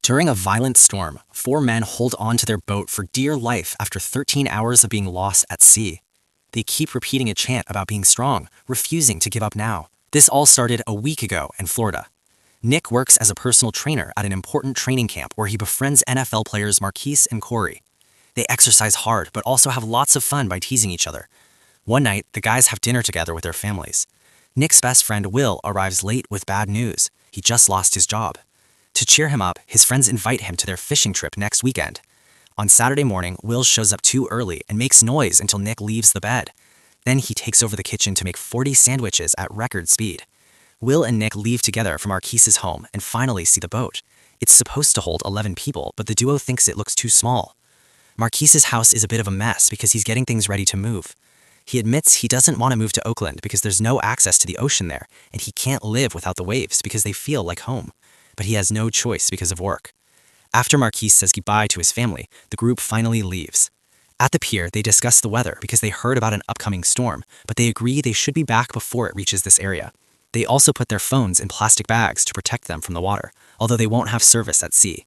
During a violent storm, four men hold on to their boat for dear life after 13 hours of being lost at sea. They keep repeating a chant about being strong, refusing to give up now. This all started a week ago in Florida. Nick works as a personal trainer at an important training camp where he befriends NFL players Marquise and Corey. They exercise hard but also have lots of fun by teasing each other. One night, the guys have dinner together with their families. Nick's best friend Will arrives late with bad news. He just lost his job. To cheer him up, his friends invite him to their fishing trip next weekend. On Saturday morning, Will shows up too early and makes noise until Nick leaves the bed. Then he takes over the kitchen to make 40 sandwiches at record speed. Will and Nick leave together from Marquise's home and finally see the boat. It's supposed to hold 11 people, but the duo thinks it looks too small. Marquise's house is a bit of a mess because he's getting things ready to move. He admits he doesn't want to move to Oakland because there's no access to the ocean there, and he can't live without the waves because they feel like home. But he has no choice because of work. After Marquise says goodbye to his family, the group finally leaves. At the pier, they discuss the weather because they heard about an upcoming storm, but they agree they should be back before it reaches this area. They also put their phones in plastic bags to protect them from the water, although they won't have service at sea.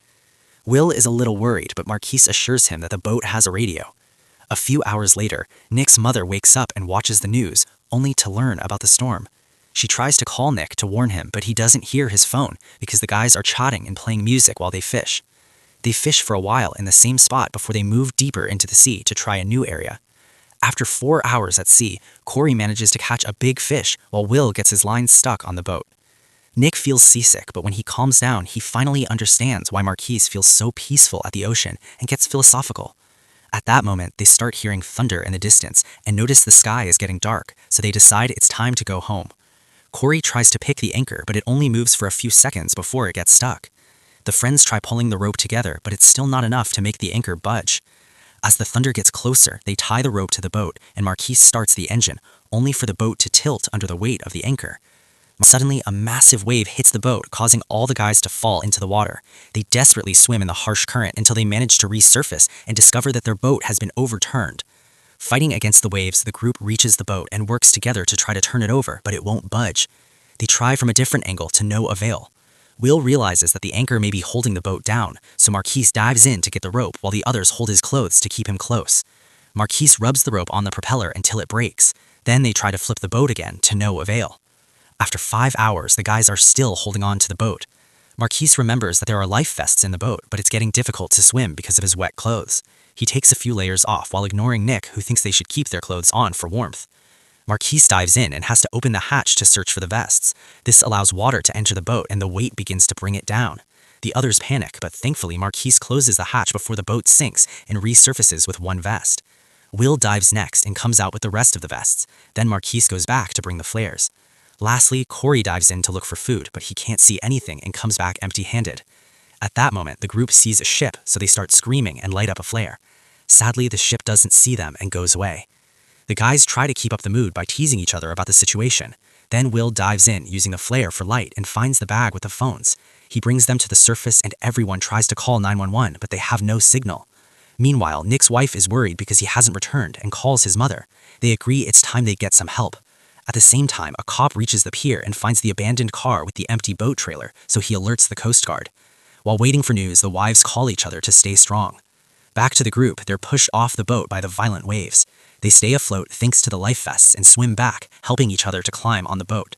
Will is a little worried, but Marquise assures him that the boat has a radio. A few hours later, Nick's mother wakes up and watches the news, only to learn about the storm. She tries to call Nick to warn him, but he doesn't hear his phone because the guys are chatting and playing music while they fish. They fish for a while in the same spot before they move deeper into the sea to try a new area. After 4 hours at sea, Corey manages to catch a big fish while Will gets his line stuck on the boat. Nick feels seasick, but when he calms down, he finally understands why Marquise feels so peaceful at the ocean and gets philosophical. At that moment, they start hearing thunder in the distance and notice the sky is getting dark, so they decide it's time to go home. Corey tries to pick the anchor, but it only moves for a few seconds before it gets stuck. The friends try pulling the rope together, but it's still not enough to make the anchor budge. As the thunder gets closer, they tie the rope to the boat, and Marquise starts the engine, only for the boat to tilt under the weight of the anchor. Suddenly, a massive wave hits the boat, causing all the guys to fall into the water. They desperately swim in the harsh current until they manage to resurface and discover that their boat has been overturned. Fighting against the waves, the group reaches the boat and works together to try to turn it over, but it won't budge. They try from a different angle to no avail. Will realizes that the anchor may be holding the boat down, so Marquise dives in to get the rope while the others hold his clothes to keep him close. Marquise rubs the rope on the propeller until it breaks. Then they try to flip the boat again to no avail. After 5 hours, the guys are still holding on to the boat. Marquise remembers that there are life vests in the boat, but it's getting difficult to swim because of his wet clothes. He takes a few layers off while ignoring Nick, who thinks they should keep their clothes on for warmth. Marquise dives in and has to open the hatch to search for the vests. This allows water to enter the boat and the weight begins to bring it down. The others panic, but thankfully Marquise closes the hatch before the boat sinks and resurfaces with one vest. Will dives next and comes out with the rest of the vests. Then Marquise goes back to bring the flares. Lastly, Corey dives in to look for food, but he can't see anything and comes back empty-handed. At that moment, the group sees a ship, so they start screaming and light up a flare. Sadly, the ship doesn't see them and goes away. The guys try to keep up the mood by teasing each other about the situation. Then Will dives in using the flare for light and finds the bag with the phones. He brings them to the surface and everyone tries to call 911, but they have no signal. Meanwhile, Nick's wife is worried because he hasn't returned and calls his mother. They agree it's time they get some help. At the same time, a cop reaches the pier and finds the abandoned car with the empty boat trailer, so he alerts the Coast Guard. While waiting for news, the wives call each other to stay strong. Back to the group, they're pushed off the boat by the violent waves. They stay afloat thanks to the life vests and swim back, helping each other to climb on the boat.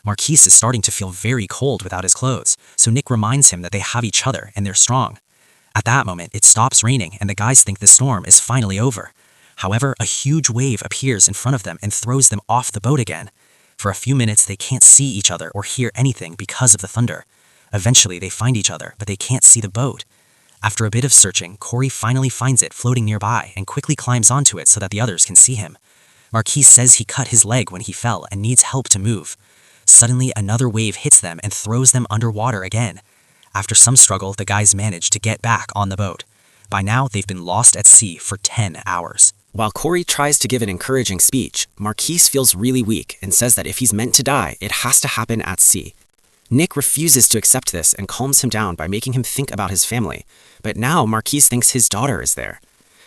Marquise is starting to feel very cold without his clothes, so Nick reminds him that they have each other and they're strong. At that moment, it stops raining and the guys think the storm is finally over. However, a huge wave appears in front of them and throws them off the boat again. For a few minutes, they can't see each other or hear anything because of the thunder. Eventually, they find each other, but they can't see the boat. After a bit of searching, Corey finally finds it floating nearby and quickly climbs onto it so that the others can see him. Marquise says he cut his leg when he fell and needs help to move. Suddenly, another wave hits them and throws them underwater again. After some struggle, the guys manage to get back on the boat. By now, they've been lost at sea for 10 hours. While Corey tries to give an encouraging speech, Marquise feels really weak and says that if he's meant to die, it has to happen at sea. Nick refuses to accept this and calms him down by making him think about his family, but now Marquise thinks his daughter is there.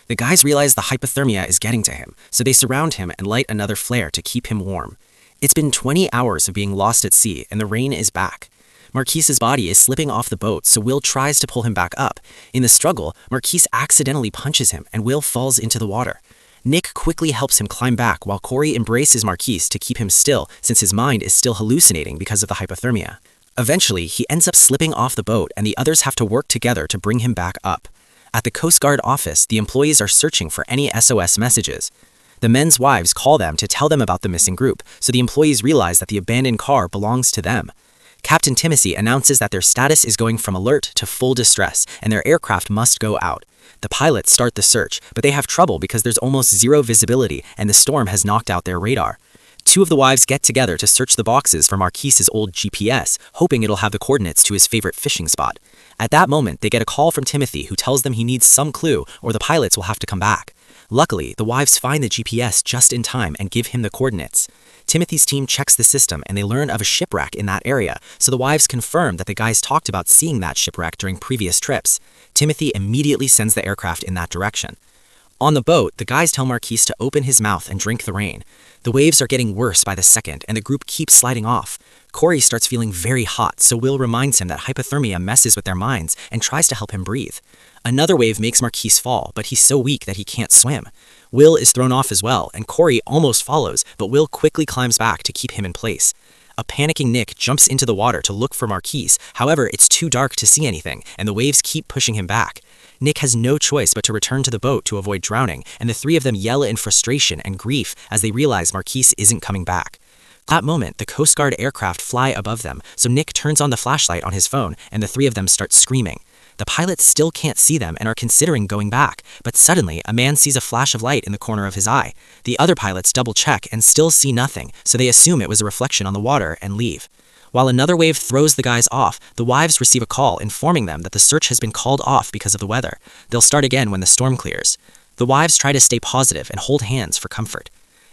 The guys realize the hypothermia is getting to him, so they surround him and light another flare to keep him warm. It's been 20 hours of being lost at sea and the rain is back. Marquise's body is slipping off the boat, so Will tries to pull him back up. In the struggle, Marquise accidentally punches him and Will falls into the water. Nick quickly helps him climb back while Corey embraces Marquise to keep him still since his mind is still hallucinating because of the hypothermia. Eventually, he ends up slipping off the boat and the others have to work together to bring him back up. At the Coast Guard office, the employees are searching for any SOS messages. The men's wives call them to tell them about the missing group, so the employees realize that the abandoned car belongs to them. Captain Timothy announces that their status is going from alert to full distress, and their aircraft must go out. The pilots start the search, but they have trouble because there's almost zero visibility and the storm has knocked out their radar. Two of the wives get together to search the boxes for Marquise's old GPS, hoping it'll have the coordinates to his favorite fishing spot. At that moment, they get a call from Timothy who tells them he needs some clue or the pilots will have to come back. Luckily, the wives find the GPS just in time and give him the coordinates. Timothy's team checks the system and they learn of a shipwreck in that area, so the wives confirm that the guys talked about seeing that shipwreck during previous trips. Timothy immediately sends the aircraft in that direction. On the boat, the guys tell Marquise to open his mouth and drink the rain. The waves are getting worse by the second and the group keeps sliding off. Corey starts feeling very hot, so Will reminds him that hypothermia messes with their minds and tries to help him breathe. Another wave makes Marquise fall, but he's so weak that he can't swim. Will is thrown off as well, and Corey almost follows, but Will quickly climbs back to keep him in place. A panicking Nick jumps into the water to look for Marquise, however, it's too dark to see anything, and the waves keep pushing him back. Nick has no choice but to return to the boat to avoid drowning, and the three of them yell in frustration and grief as they realize Marquise isn't coming back. At that moment, the Coast Guard aircraft fly above them, so Nick turns on the flashlight on his phone, and the three of them start screaming. The pilots still can't see them and are considering going back, but suddenly, a man sees a flash of light in the corner of his eye. The other pilots double-check and still see nothing, so they assume it was a reflection on the water and leave. While another wave throws the guys off, the wives receive a call informing them that the search has been called off because of the weather. They'll start again when the storm clears. The wives try to stay positive and hold hands for comfort.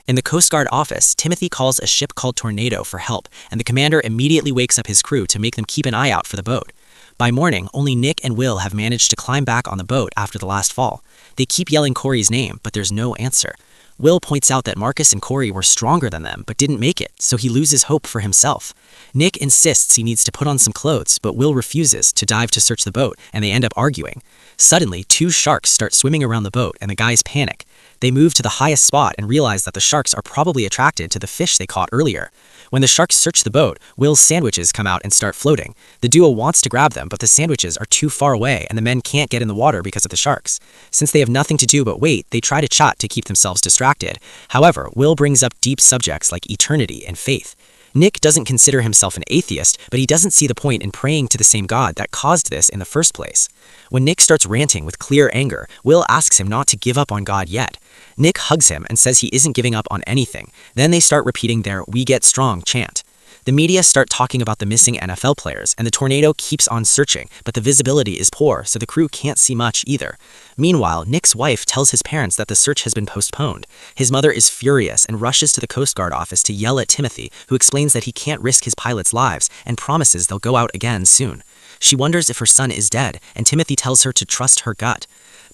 In the Coast Guard office, Timothy calls a ship called Tornado for help, and the commander immediately wakes up his crew to make them keep an eye out for the boat. By morning, only Nick and Will have managed to climb back on the boat after the last fall. They keep yelling Corey's name, but there's no answer. Will points out that Marcus and Corey were stronger than them, but didn't make it, so he loses hope for himself. Nick insists he needs to put on some clothes, but Will refuses to dive to search the boat, and they end up arguing. Suddenly, two sharks start swimming around the boat, and the guys panic. They move to the highest spot and realize that the sharks are probably attracted to the fish they caught earlier. When the sharks search the boat, Will's sandwiches come out and start floating. The duo wants to grab them, but the sandwiches are too far away and the men can't get in the water because of the sharks. Since they have nothing to do but wait, they try to chat to keep themselves distracted. However, Will brings up deep subjects like eternity and faith. Nick doesn't consider himself an atheist, but he doesn't see the point in praying to the same God that caused this in the first place. When Nick starts ranting with clear anger, Will asks him not to give up on God yet. Nick hugs him and says he isn't giving up on anything. Then they start repeating their "We Get Strong" chant. The media start talking about the missing NFL players, and the Tornado keeps on searching, but the visibility is poor, so the crew can't see much either. Meanwhile, Nick's wife tells his parents that the search has been postponed. His mother is furious and rushes to the Coast Guard office to yell at Timothy, who explains that he can't risk his pilots' lives and promises they'll go out again soon. She wonders if her son is dead, and Timothy tells her to trust her gut.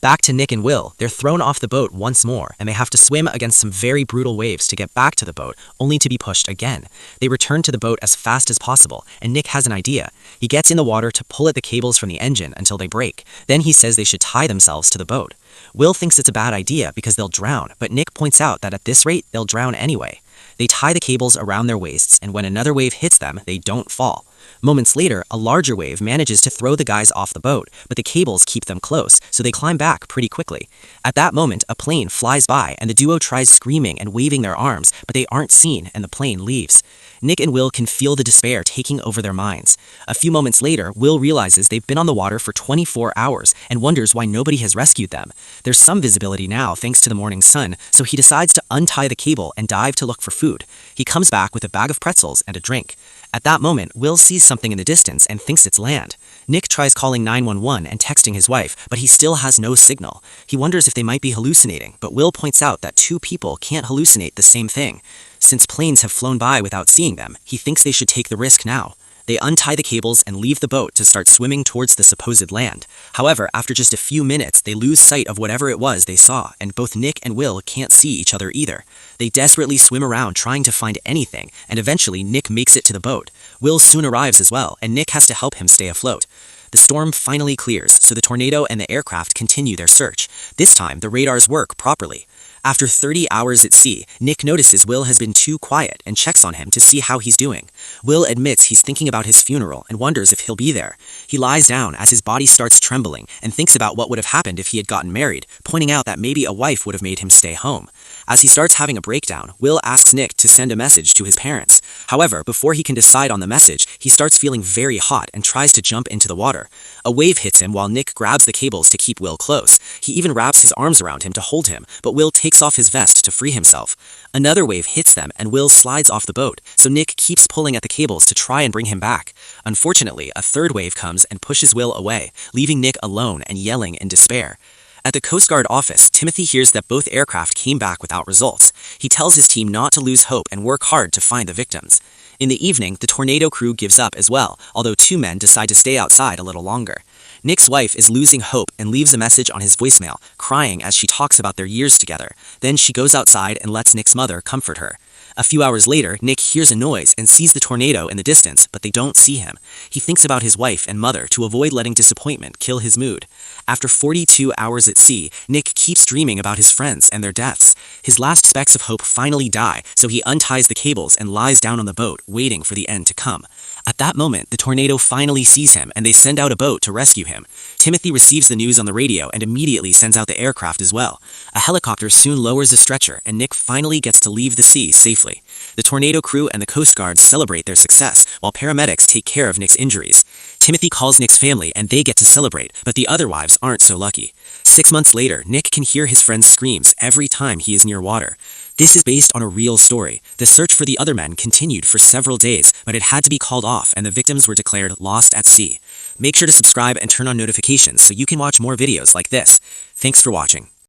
Back to Nick and Will, they're thrown off the boat once more, and they have to swim against some very brutal waves to get back to the boat, only to be pushed again. They return to the boat as fast as possible, and Nick has an idea. He gets in the water to pull at the cables from the engine until they break. Then he says they should tie themselves to the boat. Will thinks it's a bad idea because they'll drown, but Nick points out that at this rate, they'll drown anyway. They tie the cables around their waists, and when another wave hits them, they don't fall. Moments later, a larger wave manages to throw the guys off the boat, but the cables keep them close, so they climb back pretty quickly. At that moment, a plane flies by, and the duo tries screaming and waving their arms, but they aren't seen, and the plane leaves. Nick and Will can feel the despair taking over their minds. A few moments later, Will realizes they've been on the water for 24 hours and wonders why nobody has rescued them. There's some visibility now thanks to the morning sun, so he decides to untie the cable and dive to look for food. He comes back with a bag of pretzels and a drink. At that moment, Will sees something in the distance and thinks it's land. Nick tries calling 911 and texting his wife, but he still has no signal. He wonders if they might be hallucinating, but Will points out that two people can't hallucinate the same thing. Since planes have flown by without seeing them, he thinks they should take the risk now. They untie the cables and leave the boat to start swimming towards the supposed land. However, after just a few minutes, they lose sight of whatever it was they saw, and both Nick and Will can't see each other either. They desperately swim around trying to find anything, and eventually Nick makes it to the boat. Will soon arrives as well, and Nick has to help him stay afloat. The storm finally clears, so the tornado and the aircraft continue their search. This time, the radars work properly. After 30 hours at sea, Nick notices Will has been too quiet and checks on him to see how he's doing. Will admits he's thinking about his funeral and wonders if he'll be there. He lies down as his body starts trembling and thinks about what would have happened if he had gotten married, pointing out that maybe a wife would have made him stay home. As he starts having a breakdown, Will asks Nick to send a message to his parents. However, before he can decide on the message, he starts feeling very hot and tries to jump into the water. A wave hits him while Nick grabs the cables to keep Will close. He even wraps his arms around him to hold him, but Will takes off his vest to free himself. Another wave hits them and Will slides off the boat, so Nick keeps pulling at the cables to try and bring him back. Unfortunately, a third wave comes and pushes Will away, leaving Nick alone and yelling in despair. At the Coast Guard office, Timothy hears that both aircraft came back without results. He tells his team not to lose hope and work hard to find the victims. In the evening, the tornado crew gives up as well, although 2 men decide to stay outside a little longer. Nick's wife is losing hope and leaves a message on his voicemail, crying as she talks about their years together. Then she goes outside and lets Nick's mother comfort her. A few hours later, Nick hears a noise and sees the tornado in the distance, but they don't see him. He thinks about his wife and mother to avoid letting disappointment kill his mood. After 42 hours at sea, Nick keeps dreaming about his friends and their deaths. His last specks of hope finally die, so he unties the cables and lies down on the boat, waiting for the end to come. At that moment, the tornado finally sees him and they send out a boat to rescue him. Timothy receives the news on the radio and immediately sends out the aircraft as well. A helicopter soon lowers a stretcher and Nick finally gets to leave the sea safely. The tornado crew and the Coast Guard celebrate their success, while paramedics take care of Nick's injuries. Timothy calls Nick's family and they get to celebrate, but the other wives aren't so lucky. 6 months later, Nick can hear his friend's screams every time he is near water. This is based on a real story. The search for the other men continued for several days, but it had to be called off and the victims were declared lost at sea. Make sure to subscribe and turn on notifications so you can watch more videos like this. Thanks for watching.